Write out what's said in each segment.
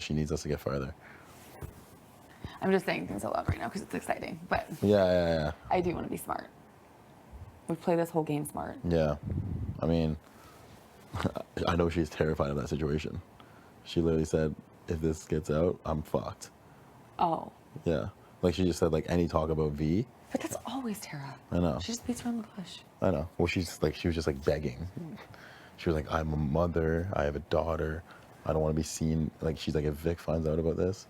she needs us to get farther. I'm just saying things out loud right now because it's exciting. But Yeah. I do want to be smart. We play this whole game smart. Yeah. I mean, I know she's terrified of that situation. She literally said, if this gets out, I'm fucked. Oh. Yeah. Like she just said, like any talk about V. But that's always Tara. I know. She just beats around the bush. I know. Well, she was just like begging. She was like, I'm a mother. I have a daughter. I don't want to be seen. Like, she's like, if Vic finds out about this,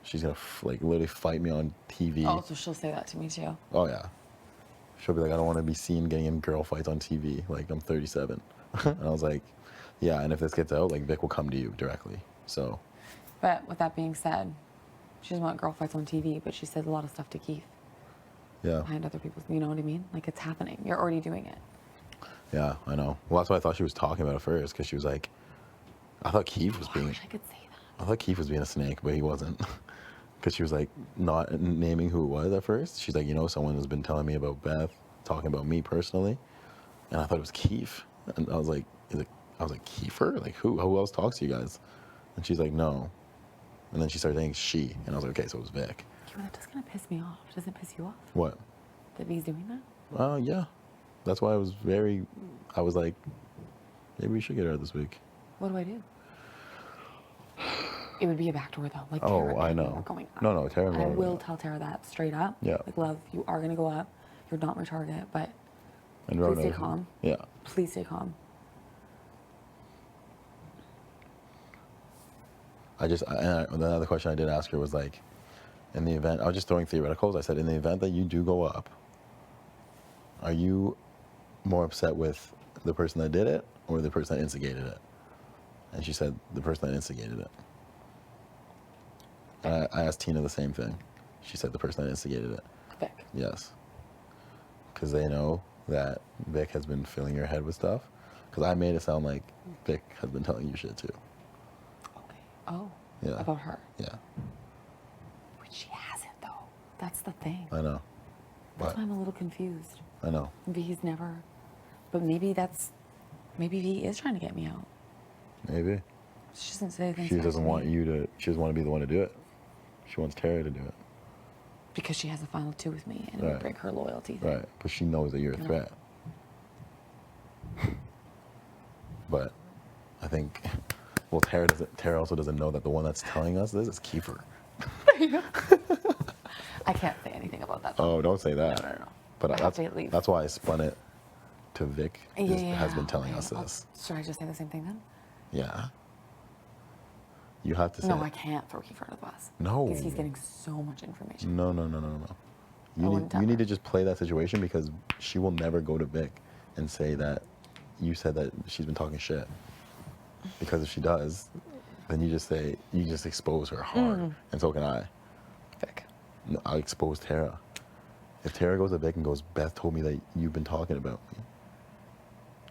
she's going to like literally fight me on TV. Oh, so she'll say that to me too. Oh, yeah. She'll be like, I don't want to be seen getting in girl fights on TV. Like, I'm 37. And I was like, yeah, and if this gets out, like, Vic will come to you directly. So. But with that being said, she doesn't want girl fights on TV, but she said a lot of stuff to Keith. Yeah. Behind other people's, you know what I mean? Like, it's happening. You're already doing it. Yeah, I know. Well, that's what I thought she was talking about at first, because she was like, I thought Keith was being. I wish I could say that. I thought Keith was being a snake, but he wasn't. Because she was like not naming who it was at first. She's like, you know, someone has been telling me about Beth, talking about me personally, and I thought it was Keith. And I was like, Kiefer? Like who else talks to you guys? And she's like, no. And then she started saying she, and I was like, okay, so it was Vic. Yeah, that does kind of piss me off. Doesn't it piss you off What? that he's doing that? Yeah. That's why I was like, maybe we should get her out this week. What do I do? It would be a backdoor though. Like, Oh, Tara, I and me, know. we're going up. No, Tara. And I will tell Tara that straight up. Yeah. Like, love, you are going to go up. You're not my target, but And please stay calm. Yeah. Please stay calm. Another question I did ask her was like, in the event, I was just throwing theoreticals. I said, in the event that you do go up, are you more upset with the person that did it or the person that instigated it? And she said, the person that instigated it. And I asked Tina the same thing. She said, the person that instigated it. Vic. Yes. Because they know that Vic has been filling your head with stuff. Because I made it sound like Vic has been telling you shit too. Okay. Oh. Yeah. About her. Yeah. Which she hasn't though. That's the thing. I know. That's why I'm a little confused. I know. Maybe he's never. But maybe he is trying to get me out. Maybe. She doesn't say anything. She doesn't want you to, she doesn't want to be the one to do it. She wants Tara to do it. Because she has a final two with me and it would break her loyalty. Right. But she knows that you're a threat. But I think, well, Tara also doesn't know that the one that's telling us this is Kiefer. I can't say anything about that. Though. Oh, don't say that. No. But that's why I spun it to Vic, has been telling us this. Should I just say the same thing then? Yeah. You have to say No, I can't throw Kiefer under the bus. No. Because he's getting so much information. No. You need to just play that situation because she will never go to Vic and say that you said that she's been talking shit. Because if she does, then you just expose her hard. And so can I. Vic. No, I'll expose Tara. If Tara goes to Vic and goes, Beth told me that you've been talking about me.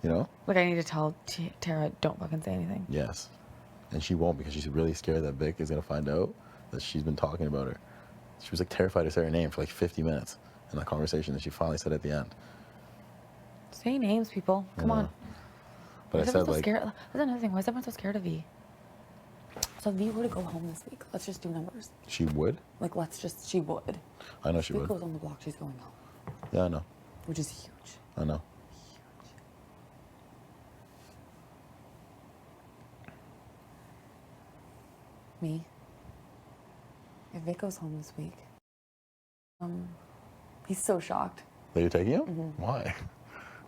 You know? Like, I need to tell Tara, don't fucking say anything. Yes. And she won't because she's really scared that Vic is going to find out that she's been talking about her. She was like terrified to say her name for like 50 minutes in that conversation that she finally said at the end. Say names, people. Come on. But I said like... Scared? That's another thing. Why is everyone so scared of V? So if V were to go home this week, let's just do numbers. She would? Like, she would. I know she would. If V goes on the block, she's going home. Yeah, I know. Which is huge. I know. Me. If Vic goes home this week, he's so shocked. That you're taking him? Why?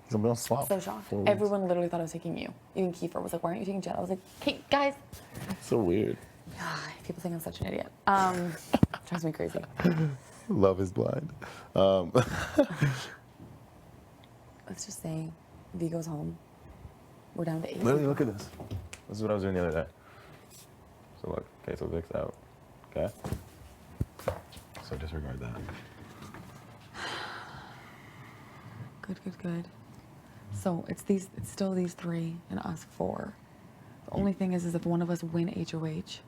He's gonna be on swap. So shocked. Everyone literally thought I was taking you. Even Kiefer was like, why aren't you taking Jet? I was like, hey, guys. So weird. People think I'm such an idiot. Drives me crazy. Love is blind. Let's just say V goes home. We're down to 8. Literally, look at this. This is what I was doing the other day. So look, okay, so Vic's out, okay? So disregard that. Good. So it's still these 3 and us 4. The only thing is if one of us win HOH.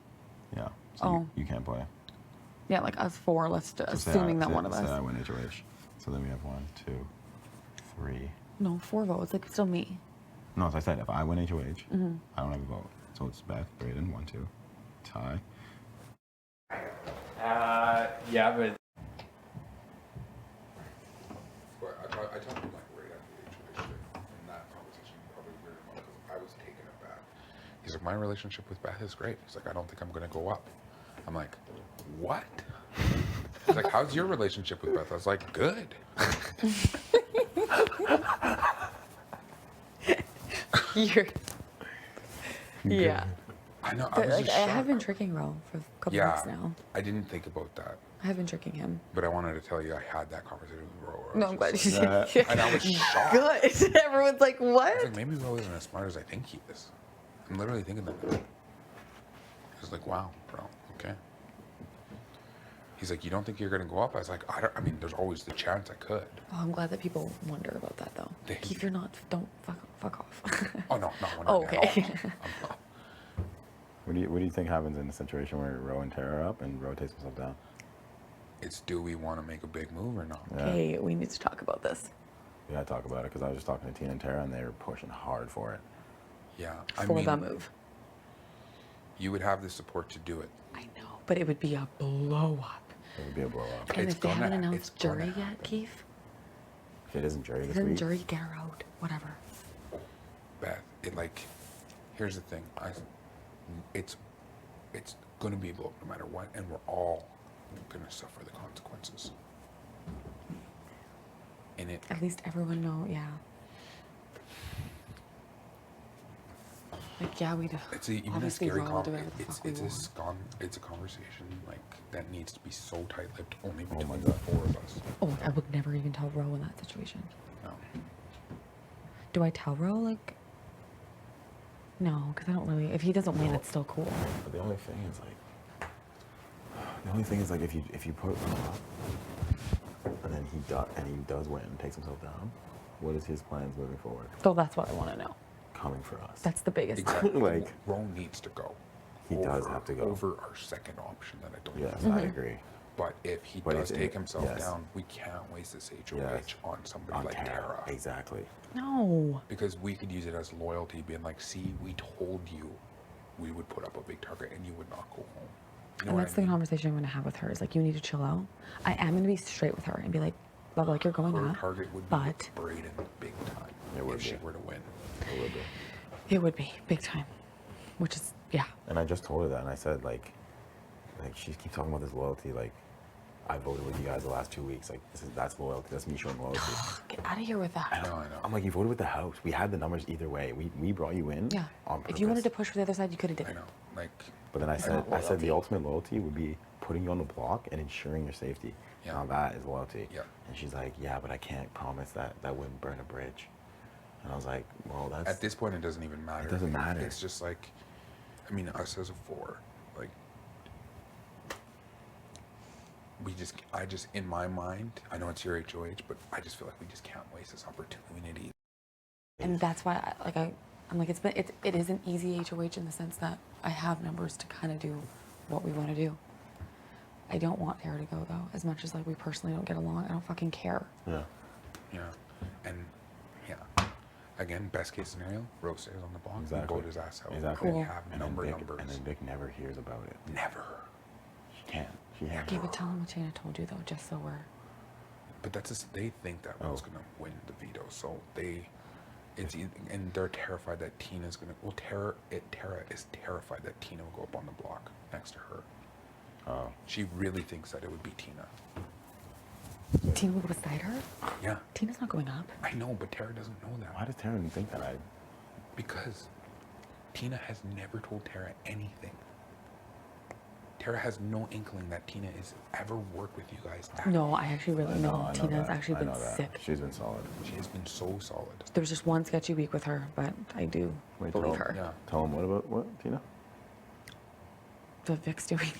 Yeah, so you can't play. Yeah, like us 4, assuming that one of us. Say I win HOH. So then we have 1, 2, 3. No, 4 votes, like still me. No, as I said, if I win HOH, I don't have a vote. So it's Beth, Brayden, 1, 2, tie. Yeah, but But I talked to Mike right after the HOH thing, and that conversation probably weirded him out because I was taken aback. He's like, my relationship with Beth is great. He's like, I don't think I'm going to go up. I'm like, what? He's like, how's your relationship with Beth? I was like, good. You're. Yeah. I know. I But was like, just I have been shocked. tricking Ro for a couple Yeah, weeks now. I didn't think about that, I have been tricking him. but I wanted to tell you I had that conversation with Ro. where I No, I'm was glad just you like- did. And I was shocked. Good. Everyone's like, I was what? like, maybe Ro isn't as smart as I think he is. I'm literally thinking that. I was like, wow, bro, okay. He's like, you don't think you're gonna go up? I was like, I mean, there's always the chance I could. Oh, I'm glad that people wonder about that though. They- Keith, you're not. Don't fuck off. Oh no, not one. Oh, okay. What do you think happens in a situation where Ro and Tara are up and Ro takes himself down? It's do we want to make a big move or not? Yeah. Okay, we need to talk about this. We gotta talk about it because I was just talking to Tina and Tara and they were pushing hard for it. Yeah, For the move. You would have the support to do it. I know, but it would be a blow up. It would be a blow up. And It's if they haven't gonna- announced it's gonna jury yet, happen. Keith, If it isn't jury this then week, jury, get her out. Whatever. Beth, here's the thing. It's gonna be a blow no matter what, and we're all gonna suffer the consequences. And it, At least everyone know, yeah. Like, yeah, we'd it's a, even a obviously scary Ro will do whatever the fuck we want. it's a conversation like that needs to be so tight-lipped only Oh my between the God. four of us. Oh, I would never even tell Ro in that situation. No. Do I tell Ro, like... No, because I don't really... If he doesn't win, it's still cool. but the only thing is like, if you put Ro up and then he does win and takes himself down, what is his plans moving forward? So that's what I want to know. Coming for us. That's the biggest Exactly. Like- Ro needs to go. He does have to go. Over our second option that I don't Yes, Mm-hmm. I agree. But if he But does if- take himself yes. down, we can't waste this HOH Yes. on somebody On like Tara. Exactly. No. Because we could use it as loyalty, being like, see, we told you we would put up a big target and you would not go home. You know And what that's I the mean? conversation I'm going to have with her. Is like, you need to chill out. I am going to be straight with her and be like, Blah, like you're going Her up. target would be But Braden big time It would if she be. were to win. It would be. it would be big time. Which is, yeah. And I just told her that, and I said like she keeps talking about this loyalty. Like, I voted with you guys the last 2 weeks. Like, that's loyalty. That's me showing loyalty. Get out of here with I that. know. I'm like, you voted with the house. We had the numbers either way. We brought you in. Yeah. On purpose. If you wanted to push for the other side, you could have did I it. know. Like, But then I said, not loyalty. the ultimate loyalty would be putting you on the block and ensuring your safety. Yeah. Now that is loyalty. Yeah. And she's like, yeah, but I can't promise that wouldn't burn a bridge. And I was like, well, that's at this point, it doesn't even matter. doesn't matter. It's just like, I mean, us as a four, like, I just, in my mind, I know it's your HOH, but I just feel like we just can't waste this opportunity. And that's why, I'm like, it is an easy HOH in the sense that I have numbers to kind of do what we want to do. I don't want Tara to go though. As much as like we personally don't get along, I don't fucking care. yeah. Yeah. And, yeah. Again, best case scenario, Rose stays on the block. Exactly. We vote his ass out. Exactly. We Cool. have And then numbers. And then Vic never hears about it. Never. She can't. She can't. Okay, but tell him what Shayna told you though, just so we're. But they think that Ro's Oh. gonna win the veto, so and they're terrified that Tina's gonna. Well, Tara is terrified that Tina will go up on the block next to her. Oh. She really thinks that it would be Tina. Tina will go beside her? Yeah, Tina's not going up. I know, but Tara doesn't know that Why does Tara think that? because Tina has never told Tara anything. Tara has no inkling that Tina has ever worked with you guys. No, I actually really know. I know Tina's that. actually I been know that. sick. She's been solid. She has been so solid. There was just one sketchy week with her, but I do believe her. Yeah. Tell him what, Tina? The Vic's doing.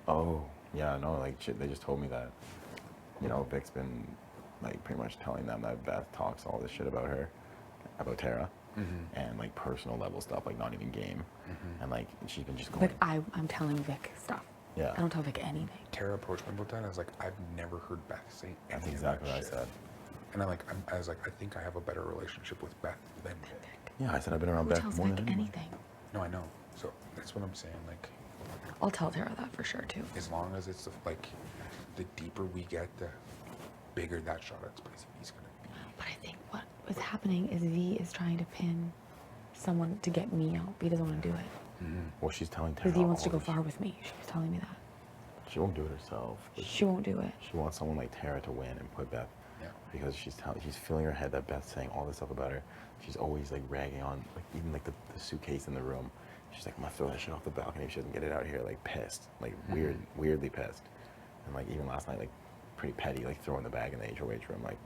Oh, yeah, no, like shit, they just told me that, Vic's been like pretty much telling them that Beth talks all this shit about her, about Tara, and like personal level stuff, like not even game, and like she's been just going. Like I'm telling Vic stuff. Yeah. I don't tell Vic anything. Tara approached me about that. I was like, I've never heard Beth say anything. That's exactly what I said. And I was like, I think I have a better relationship with Beth than Vic. Yeah, I said I've been around Who Beth tells more Vic than anyone. anything? No, I know. So that's what I'm saying. Like, I'll tell Tara that for sure too. as long as it's like, the deeper we get, the bigger that shot explosive he's going to be. But I think what was happening is V is trying to pin someone to get me out, but he doesn't want to do it. Well, she's telling Tara. Because he wants to all go this- far with me. She was telling me that. She won't do it herself. But She won't do it. she wants someone like Tara to win and put Beth. Yeah. Because she's feeling her head that Beth's saying all this stuff about her. She's always like ragging on, like even like the suitcase in the room. She's like, I'm gonna throw that shit off the balcony if she doesn't get it out here. Like pissed, like weirdly pissed. And like even last night, like pretty petty, like throwing the bag in the HOH room, like.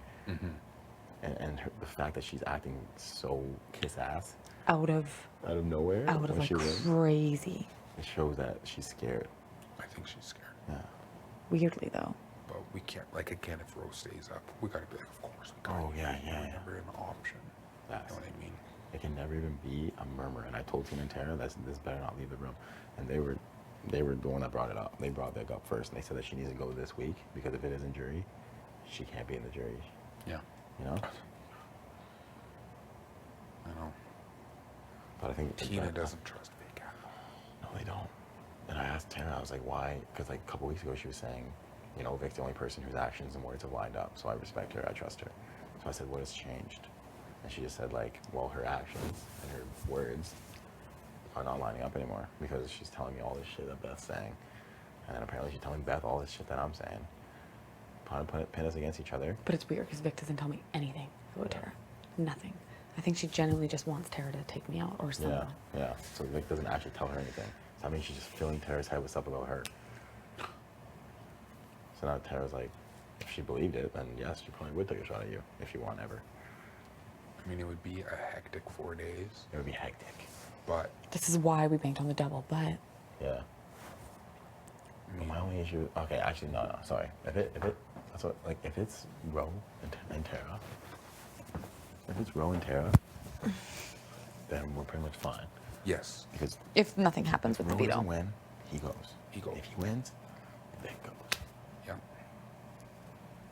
And the fact that she's acting so kiss ass Out of nowhere when like she wins, crazy. it shows that she's scared. I think she's scared. Yeah. Weirdly though. But we can't, like, again, if Rose stays up, we got to be like, of course, we got to Oh, yeah. never an option. That's, You know what I mean? it can never even be a murmur. And I told Tina and Tara that this better not leave the room. And they were the one that brought it up. They brought Vic up first, and they said that she needs to go this week because if it isn't jury, she can't be in the jury. Yeah. You know. I know. But I think Tina doesn't trust Vic at all. No, they don't. And I asked Tara, I was like, why? Because like a couple weeks ago, she was saying, you know, Vic's the only person whose actions and words have lined up. So I respect her. I trust her. So I said, what has changed? And she just said, like, well, her actions and her words are not lining up anymore because she's telling me all this shit that Beth's saying. And then apparently she's telling Beth all this shit that I'm saying. Trying to pin us against each other. But it's weird because Vic doesn't tell me anything about Tara. Nothing. I think she genuinely just wants Tara to take me out or someone. Yeah. So Vic doesn't actually tell her anything. So I mean, she's just filling Tara's head with stuff about her. So now Tara's like, if she believed it, then yes, she probably would take a shot at you if she won ever. I mean, it would be a hectic 4 days, It would be hectic. but This is why we banked on the double, but Yeah. I But mean, my only issue, okay, actually, no, sorry. If that's what, like, if it's Ro and Tara, if it's Ro and Tara, then we're pretty much fine. yes, Because if nothing happens with Ro the veto. doesn't win, he goes. He goes. If he wins, Vic goes. yeah.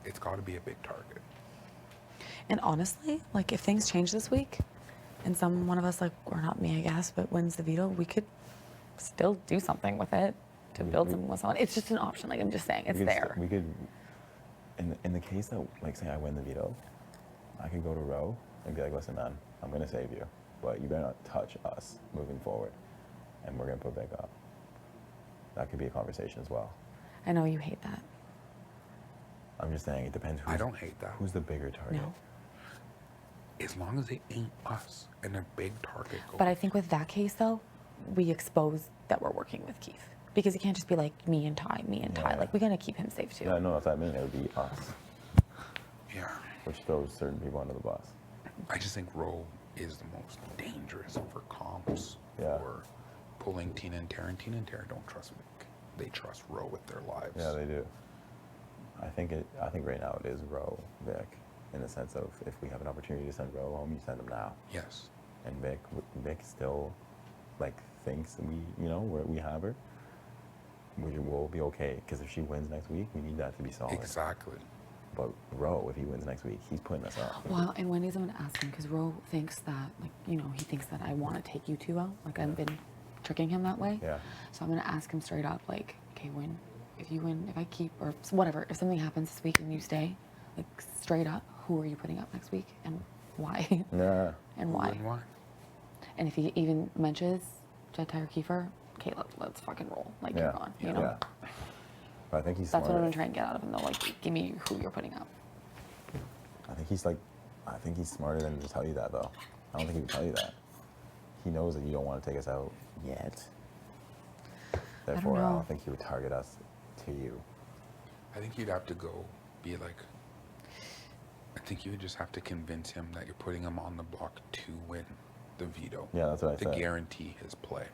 It's got to be a big target. And honestly, like if things change this week and some one of us, like, or not me, I guess, but wins the veto, we could still do something with it to build something with someone. It's just an option. Like I'm just saying, it's We could there. We could, in the case that, like, say I win the veto, I could go to Ro and be like, listen, man, I'm going to save you, but you better not touch us moving forward. And we're going to put Vic up. That could be a conversation as well. I know you hate that. I'm just saying, it depends I don't hate that. who's the bigger target. No. As long as it ain't us and a big target goes. But I think with that case though, we expose that we're working with Keith. Because it can't just be like me and Ty. Yeah. Like we gotta keep him safe too. Yeah, no, that's what I mean. It would be us, Yeah. which throws certain people under the bus. I just think Ro is the most dangerous for comps, Yeah. for pulling Tina and Tara. And Tina and Tara don't trust Vic. They trust Ro with their lives. Yeah, they do. I think right now it is Ro, Vic, in the sense of if we have an opportunity to send Ro home, you send him now. Yes. And Vic still, like, thinks that we have her. We'll be okay, because if she wins next week, we need that to be solid. Exactly. But Ro, if he wins next week, he's putting us up. Well, and Wendy's, I'm gonna ask him because Ro thinks that, like, he thinks that I want to take you two out. Like I've been tricking him that way. Yeah. So I'm gonna ask him straight up, like, okay, if you win, if I keep, or whatever, if something happens this week and you stay, like straight up, who are you putting up next week and why? Yeah. And why? And why? And if he even mentions Jed Tyre Kiefer, okay, let's fucking roll. Like Yeah. you're gone. You know. Yeah. But I think he's That's what I'm smarter. gonna try and get out of him though. Like, give me who you're putting up. I think he's smarter than to tell you that, though. I don't think he would tell you that. He knows that you don't want to take us out yet. Therefore, I know. don't think he would target us to you. I think you'd have to go be like, I think you would just have to convince him that you're putting him on the block to win the veto. Yeah, that's what I To said. guarantee his play.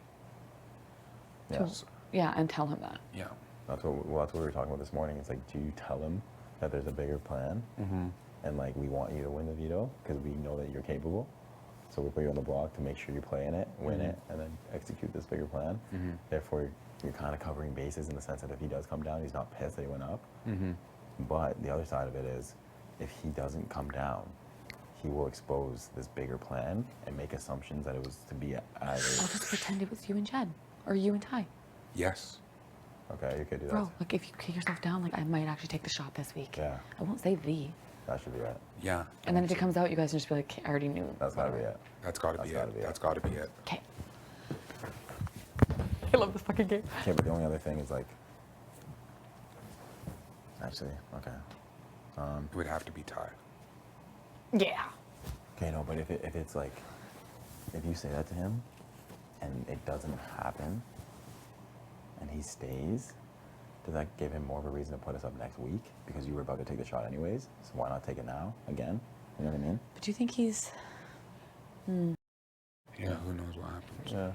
Yeah. So, yeah, and tell him that. Yeah. That's what we were talking about this morning. It's like, do you tell him that there's a bigger plan? Mm-hmm. And, like, we want you to win the veto because we know that you're capable. So we'll put you on the block to make sure you play in it, win it, and then execute this bigger plan. Mm-hmm. Therefore, you're kind of covering bases in the sense that if he does come down, he's not pissed that he went up. Mm-hmm. But the other side of it is, if he doesn't come down, he will expose this bigger plan and make assumptions that it was to be either. I'll just pretend it was you and Jed, or you and Ty. Yes. Okay, you could do that. Bro, like if you kick yourself down, like I might actually take the shot this week. Yeah. I won't say the. That should be it. Yeah. And then if it comes out, you guys can just be like, I already knew. That's gotta be it. That's got to be it. That's got to be it. Okay. I love this fucking game. Okay, but the only other thing is like, actually, okay. It would have to be Ty. Yeah. Okay, no, but if it's like, if you say that to him, and it doesn't happen, and he stays, does that give him more of a reason to put us up next week? Because you were about to take the shot anyways, so why not take it now again? You know what I mean? But do you think he's? Yeah, who knows what happens. Yeah.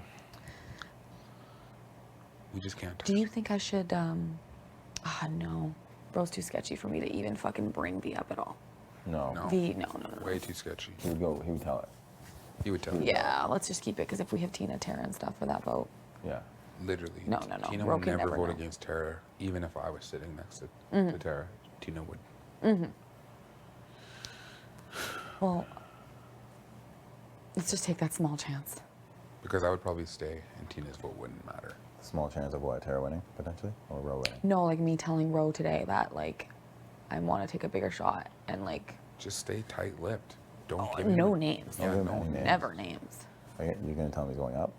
We just can't touch Do you think I should? No. Bro's too sketchy for me to even fucking bring V up at all. No. No. V, no. Way too sketchy. He would tell it. He would tell me. Yeah, let's just keep it because if we have Tina, Tara, and stuff for that vote, Yeah. Literally. No. Tina Ro would can never never vote know. against Tara, even if I was sitting next to Tara. Tina would. well, let's just take that small chance. Because I would probably stay, and Tina's vote wouldn't matter. Small chance of what? Tara winning, potentially? Or Ro winning? No, like me telling Ro today that like I want to take a bigger shot and like Just stay tight-lipped. Don't give him no names. Yeah, Don't give him no any names. Never names. You're going to tell him he's going up?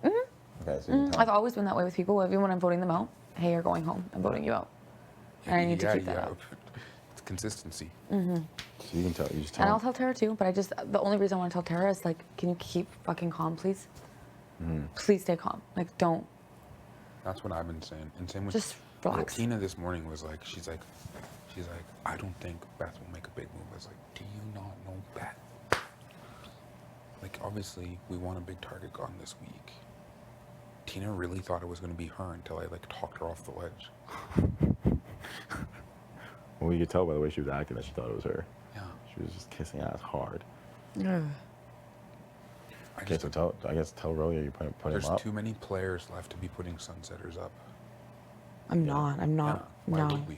Okay, so you can tell I've him. always been that way with people. Even when I'm voting them out, hey, you're going home. I'm voting you out. And I need to keep that up. It's consistency. So you can tell, you just tell And I'll him. tell Tara too, but I just, the only reason I want to tell Tara is like, can you keep fucking calm, please? Please stay calm. Like, don't, That's what I've been saying. And same with just relax. Tina this morning was like, she's like, I don't think Beth will make a big move. I was like, do you not know Beth? Like, obviously, we want a big target gone this week. Tina really thought it was going to be her until I like talked her off the ledge. Well, you could tell by the way she was acting that she thought it was her. Yeah. She was just kissing ass hard. I Okay, just, so I guess tell Ro you put there's him up. too many players left to be putting Sunsetters up. I'm not. Yeah, why No. would we?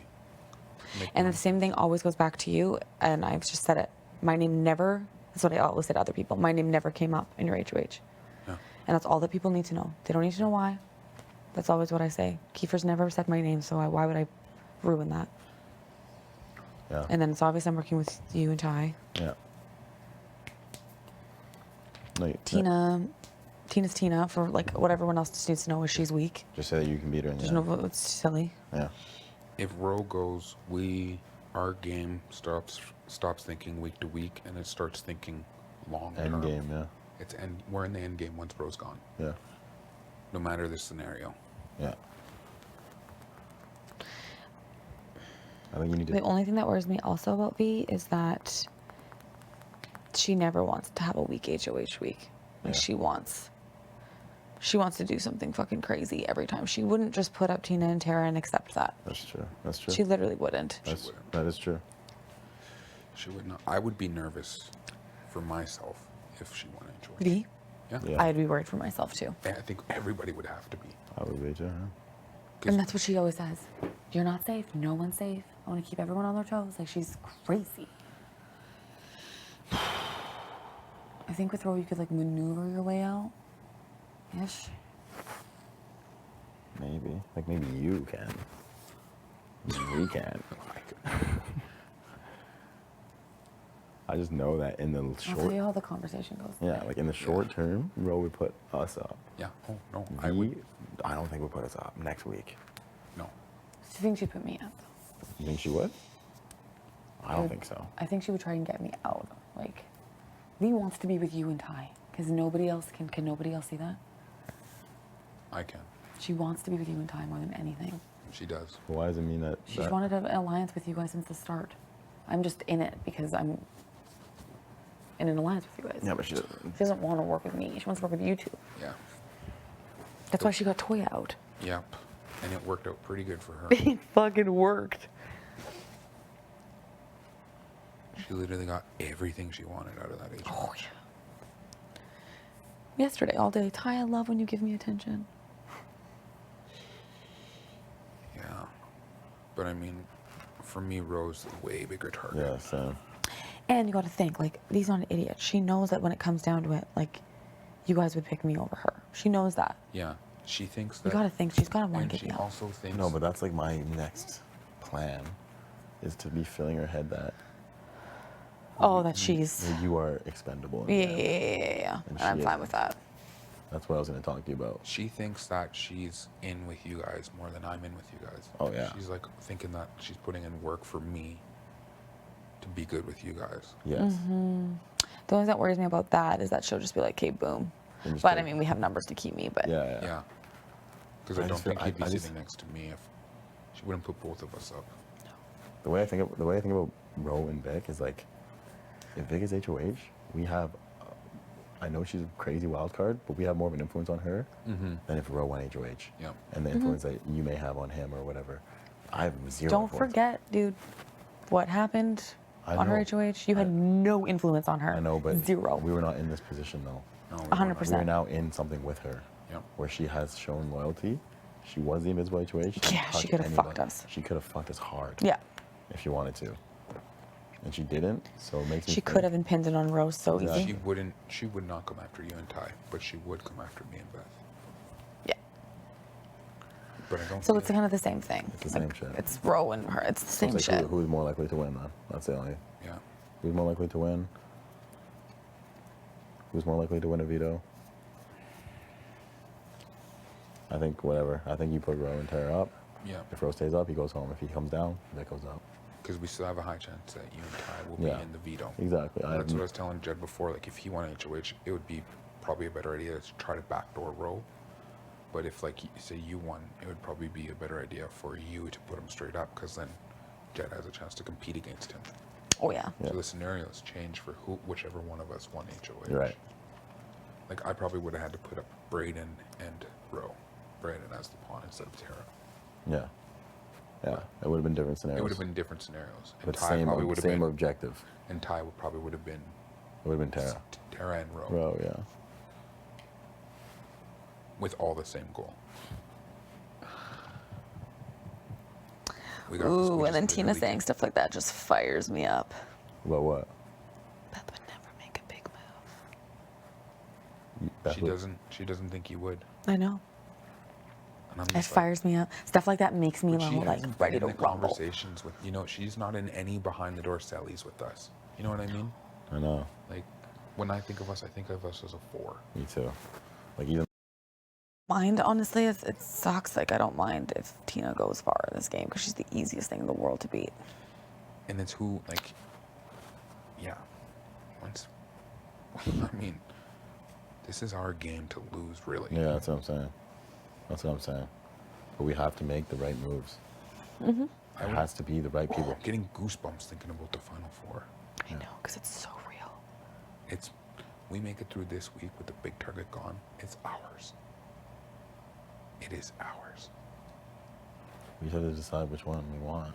Make And money. the same thing always goes back to you, and I've just said it. My name never, that's what I always say to other people, my name never came up in your HOH. Yeah. And that's all that people need to know. They don't need to know why. That's always what I say. Kiefer's never said my name, so why would I ruin that? Yeah. And then it's obvious I'm working with you and Ty. Yeah. No, Tina's Tina for like what everyone else just needs to know is she's weak. just say that you can beat her in the There's end. no, it's silly. Yeah. If Ro goes, our game stops thinking week to week, and it starts thinking long term. End game, yeah. We're in the end game once Ro's gone, Yeah. no matter the scenario. Yeah. I think you need to. The only thing that worries me also about V is that she never wants to have a weak HOH week. Like Yeah. she wants to do something fucking crazy every time. She wouldn't just put up Tina and Tara and accept that. That's true. That's true. She literally wouldn't. That is true. She would not. I would be nervous for myself if she won a choice. V? Yeah. Yeah. I'd be worried for myself too. And I think everybody would have to be. I would be too. Yeah. 'Cause And that's what she always says. You're not safe. No one's safe. I want to keep everyone on their toes. Like she's crazy. I think with Ro you could like maneuver your way out. Ish. Maybe. Like maybe you can. We can. I just know that in the I'll tell short, you how the conversation goes. yeah, like in the short term, Ro would put us up. Yeah. Oh no. I don't think we'll put us up next week. No. Do you think she'd put me up? You think she would? I don't think so. I think she would try and get me out. Like, V wants to be with you and Ty. Because nobody else can. Can nobody else see that? I can. She wants to be with you and Ty more than anything. She does. Why does it mean that? She's wanted an alliance with you guys since the start. I'm just in it because I'm in an alliance with you guys. Yeah, but she doesn't. She doesn't want to work with me. She wants to work with you two. Yeah. That's why she got Toya out. Yep. And it worked out pretty good for her. It fucking worked. She literally got everything she wanted out of that agent. Oh, yeah. Yesterday, all day. Ty, I love when you give me attention. Yeah. But I mean, for me, Ro's the way bigger target. Yeah, so And you got to think, like, V's not an idiot. She knows that when it comes down to it, like, you guys would pick me over her. She knows that. Yeah. She thinks You that. gotta think she's gotta want And to get she me out. also thinks. No, but that's like my next plan, is to be filling her head that Oh, that she's. you are expendable. In Yeah, the yeah, end. yeah, yeah. And And I'm she fine isn't. with that. That's what I was going to talk to you about. She thinks that she's in with you guys more than I'm in with you guys. Oh, yeah. She's like thinking that she's putting in work for me to be good with you guys. Yes. Mm-hmm. The only thing that worries me about that is that she'll just be like, "Okay, boom." And just But I take- mean, we have numbers to keep me. But Yeah, yeah. Yeah. Because I I don't just feel- think he'd be I just- sitting next to me if she wouldn't put both of us up. The way I think about Ro and Vic is like, if Vic is HOH, we have. I know she's a crazy wild card, but we have more of an influence on her than if Ro went HOH. Yeah. And the influence that you may have on him or whatever, I have zero. don't influence. forget, dude, what happened I on her know. HOH. You had no influence on her. I know, but zero. we were not in this position though. No, we 100%. We are now in something with her, Yep. where she has shown loyalty. She was the invisible HOH. Yeah, she touched could have anybody. fucked us. She could have fucked us hard. Yeah, If she wanted to, and she didn't. So it makes me. she think- could have impinged on Rose so Yeah. easy. She wouldn't. She would not come after you and Ty, but she would come after me and Beth. Yeah. But I don't. So feel- it's kind of the same thing. It's the same shit. It's Ro and her. It's the same It's like shit. who's more likely to win then? That's the only. Yeah. Who's more likely to win? Who's more likely to win a veto? I think whatever. I think you put Ro and Tara up. Yeah. If Ro stays up, he goes home. If he comes down, Vic goes up. Because we still have a high chance that you and Ty will Yeah. be in the veto. Exactly. And that's what I was telling Jed before. Like, if he won HOH, it would be probably a better idea to try to backdoor Ro. But if, like, say you won, it would probably be a better idea for you to put him straight up, because then Jed has a chance to compete against him. Oh yeah. Yeah. So the scenarios change for whichever one of us won HOH. You're right. Like, I probably would have had to put up Brayden and Ro. Brayden as the pawn instead of Tara. Yeah. Yeah. It would have been different scenarios. It would have been different scenarios. And But Ty probably would have same been. objective. And Ty would probably would have been It would have been Tara. Tara and Ro. Ro, yeah. With all the same goal. We got this, we Ooh, just and then Tina literally saying can't- stuff like that just fires me up. Well, what? Beth would never make a big move. That's She what- doesn't. She doesn't think he would. I know. And I'm It just like, fires me up. Stuff like that makes me but she level, like hasn't ready been to in the rumble. conversations with, she's not in any behind the door sellies with us. You know what I mean? I know. Like, when I think of us, I think of us as a 4. Me too. Like even Mind, honestly, it sucks. Like I don't mind if Tina goes far in this game because she's the easiest thing in the world to beat. And it's who, like, yeah. Once, I mean, this is our game to lose, really. yeah, that's what I'm saying. That's what I'm saying. But we have to make the right moves. I It would- has to be the right people. I'm getting goosebumps thinking about the Final Four. I know, because it's so real. It's, we make it through this week with the big target gone. It's ours. It is ours. We have to decide which one we want.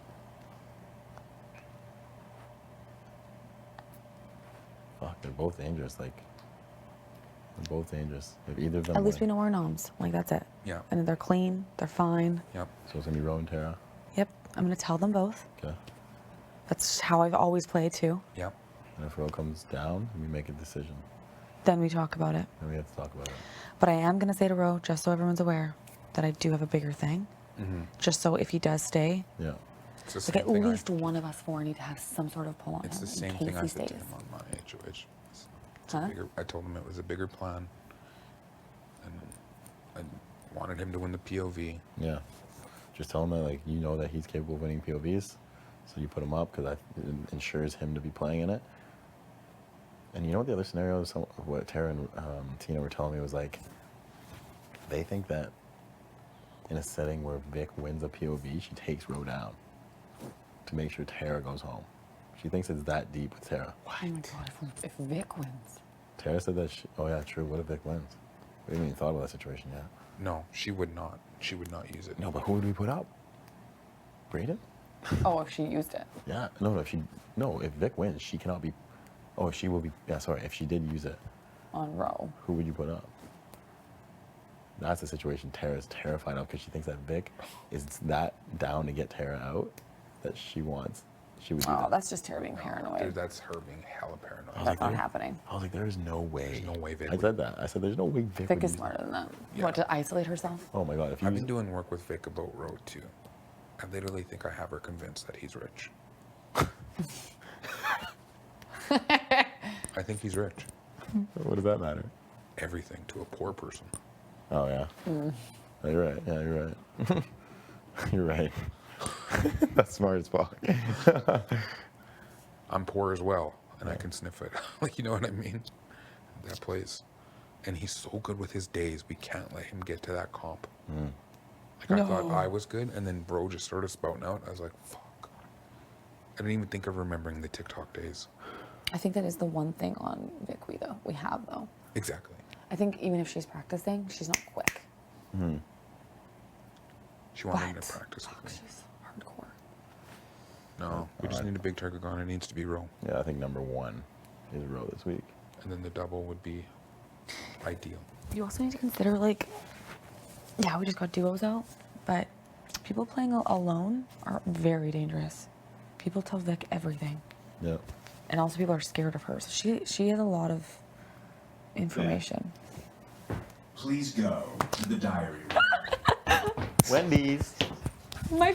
Fuck, they're both dangerous. Like, they're both dangerous. If either of them At least we win- know our noms. Like that's it. Yeah. And they're clean. They're fine. Yep. So it's gonna be Ro and Tara. Yep. I'm gonna tell them both. Okay. That's how I've always played too. Yep. And if Ro comes down, we make a decision. Then we talk about it. Then we have to talk about it. But I am gonna say to Ro, just so everyone's aware, that I do have a bigger thing. Mm-hmm. Just so if he does stay, Yeah. It's the like same at thing. least one of us four need to have some sort of pull on It's him the same in thing case I he said to stays. him on my HOH. It's Huh? a bigger, I told him it was a bigger plan. And I wanted him to win the POV. Yeah. Just tell him that, like, you know that he's capable of winning POVs, so you put him up because it ensures him to be playing in it. And you know what the other scenario is? What Tara and Tina were telling me was like, they think that in a setting where Vic wins a POV, she takes Ro down to make sure Tara goes home. She thinks it's that deep with Tara. Oh my god, if Vic wins. Tara said that. Oh yeah, true. What if Vic wins? We haven't even thought about that situation yet. No, she would not. She would not use it. No, but who would we put up? Brayden? Oh, if she used it. Yeah. No. If Vic wins, she cannot be. Oh, she will be. Yeah. Sorry. If she did use it, On Ro. who would you put up? That's the situation Tara's terrified of because she thinks that Vic is that down to get Tara out that she wants she would do Oh, that. that's just her being paranoid. Dude, that's her being hella paranoid. That's not happening. I was like, there's no way. There's no way Vic I would- said that. I said, there's no way Vic Vic would is use smarter that. than that. Yeah. What, to isolate herself? Oh my god, if you I've been doing work with Vic about Road too. I literally think I have her convinced that he's rich. I think he's rich. what does that matter? Everything to a poor person. Oh yeah. Yeah, you're right. Yeah, you're right. you're right. That's smart as fuck. I'm poor as well, and I can sniff it. Like, you know what I mean? That place. And he's so good with his days. We can't let him get to that comp. Like, I thought I was good, and then bro just started spouting out. I was like, fuck. I didn't even think of remembering the TikTok days. I think that is the one thing on Vic we have though. Exactly. I think even if she's practicing, she's not quick. She wanted me But to practice fuck, with me. she's hardcore. No, we just need a big Targagon. It needs to be row. Yeah, I think number 1 is Row this week. And then the double would be ideal. You also need to consider, like, yeah, we just got duos out, but people playing alone are very dangerous. People tell Vic everything, Yeah. and also people are scared of her. So she has a lot of information. Please go to the diary room. Wendy's. My